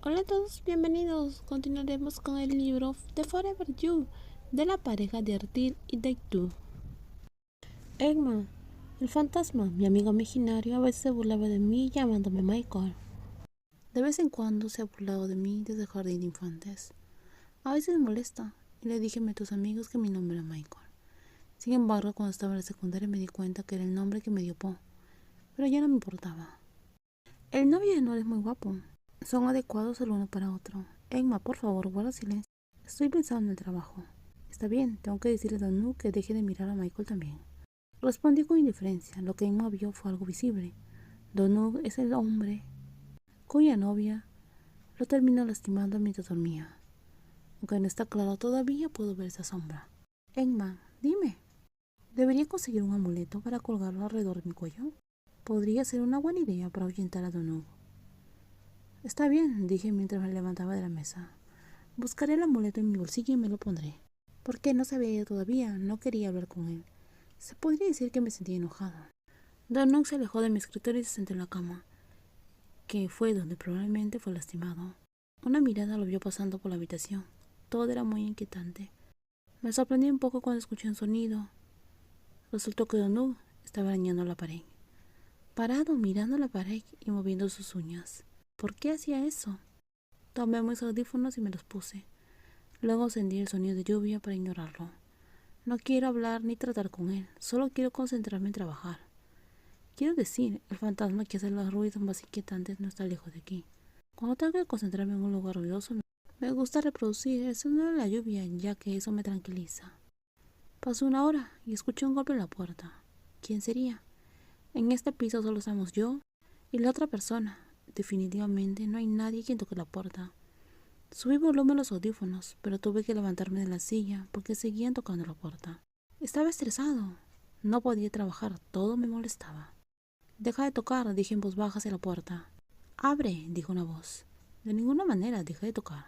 Hola a todos, bienvenidos. Continuaremos con el libro The Forever You de la pareja de Artil y Deitu. Emma, el fantasma, mi amigo imaginario, a veces se burlaba de mí llamándome Michael. De vez en cuando se ha burlado de mí desde el jardín de infantes. A veces me molesta y le dije a tus amigos que mi nombre era Michael. Sin embargo, cuando estaba en la secundaria me di cuenta que era el nombre que me dio Po, pero ya no me importaba. El novio de Nora es muy guapo. Son adecuados el uno para otro. Emma, por favor, guarda silencio. Estoy pensando en el trabajo. Está bien, tengo que decirle a Danu que deje de mirar a Michael también. Respondí con indiferencia. Lo que Emma vio fue algo visible. Danu es el hombre cuya novia lo terminó lastimando mientras dormía. Aunque no está claro todavía, puedo ver esa sombra. Emma, dime, ¿debería conseguir un amuleto para colgarlo alrededor de mi cuello? Podría ser una buena idea para ahuyentar a Danu. Está bien, dije mientras me levantaba de la mesa. Buscaré el amuleto en mi bolsillo y me lo pondré. Porque no se había ido todavía, no quería hablar con él. Se podría decir que me sentía enojado. Donald se alejó de mi escritorio y se sentó en la cama, que fue donde probablemente fue lastimado. Una mirada lo vio pasando por la habitación. Todo era muy inquietante. Me sorprendí un poco cuando escuché un sonido. Resultó que Donald estaba arañando la pared. Parado, mirando la pared y moviendo sus uñas. ¿Por qué hacía eso? Tomé mis audífonos y me los puse. Luego encendí el sonido de lluvia para ignorarlo. No quiero hablar ni tratar con él, solo quiero concentrarme en trabajar. Quiero decir, el fantasma que hace los ruidos más inquietantes no está lejos de aquí. Cuando tengo que concentrarme en un lugar ruidoso, me gusta reproducir el sonido de la lluvia, ya que eso me tranquiliza. Pasó una hora y escuché un golpe en la puerta. ¿Quién sería? En este piso solo estamos yo y la otra persona. Definitivamente no hay nadie quien toque la puerta. Subí volumen a los audífonos, pero tuve que levantarme de la silla porque seguían tocando la puerta. Estaba estresado. No podía trabajar, todo me molestaba. Deja de tocar, dije en voz baja hacia la puerta. Abre, dijo una voz. De ninguna manera, dejé de tocar.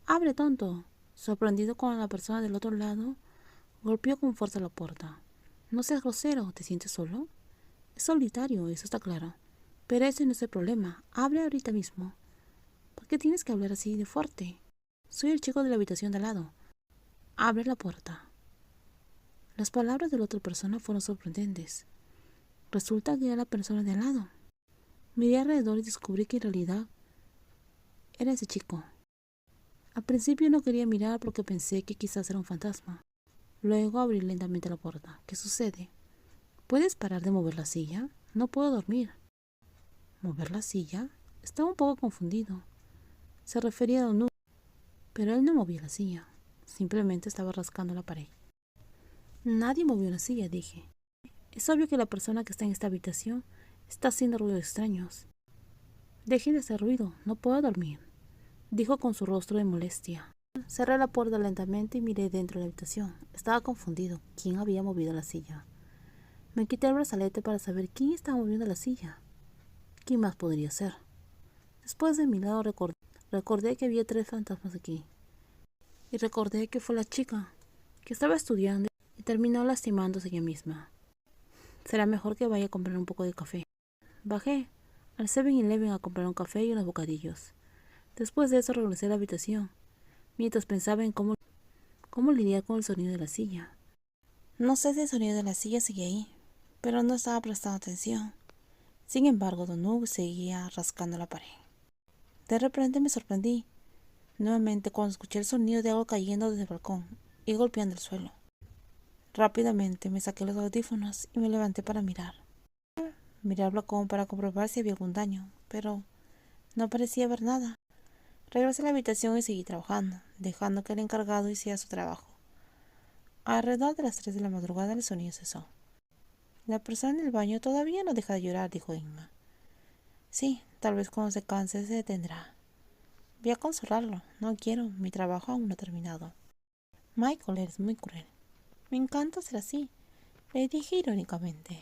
Abre, tonto. Sorprendido cuando la persona del otro lado golpeó con fuerza la puerta. No seas grosero, ¿te sientes solo? Es solitario, eso está claro. Pero ese no es el problema. Abre ahorita mismo. ¿Por qué tienes que hablar así de fuerte? Soy el chico de la habitación de al lado. Abre la puerta. Las palabras de la otra persona fueron sorprendentes. Resulta que era la persona de al lado. Miré alrededor y descubrí que en realidad era ese chico. Al principio no quería mirar porque pensé que quizás era un fantasma. Luego abrí lentamente la puerta. ¿Qué sucede? ¿Puedes parar de mover la silla? No puedo dormir. ¿Mover la silla? Estaba un poco confundido. Se refería a Don Nu, pero él no movía la silla. Simplemente estaba rascando la pared. Nadie movió la silla, dije. Es obvio que la persona que está en esta habitación está haciendo ruidos extraños. Dejen de hacer ruido, no puedo dormir, dijo con su rostro de molestia. Cerré la puerta lentamente y miré dentro de la habitación. Estaba confundido. ¿Quién había movido la silla? Me quité el brazalete para saber quién estaba moviendo la silla. ¿Quién más podría ser? Después de mi lado recordé que había 3 fantasmas aquí. Y recordé que fue la chica que estaba estudiando y terminó lastimándose ella misma. Será mejor que vaya a comprar un poco de café. Bajé al 7-Eleven a comprar un café y unos bocadillos. Después de eso regresé a la habitación, mientras pensaba en cómo lidiar con el sonido de la silla. No sé si el sonido de la silla sigue ahí, pero no estaba prestando atención. Sin embargo, Don Hugo seguía rascando la pared. De repente me sorprendí, nuevamente cuando escuché el sonido de algo cayendo desde el balcón y golpeando el suelo. Rápidamente me saqué los audífonos y me levanté para mirar. Miré al balcón para comprobar si había algún daño, pero no parecía haber nada. Regresé a la habitación y seguí trabajando, dejando que el encargado hiciera su trabajo. Alrededor de las 3 de la madrugada el sonido cesó. La persona en el baño todavía no deja de llorar, dijo Emma. Sí, tal vez cuando se canse se detendrá. Voy a consolarlo. No quiero, mi trabajo aún no ha terminado. Michael, eres muy cruel. Me encanta ser así, le dije irónicamente.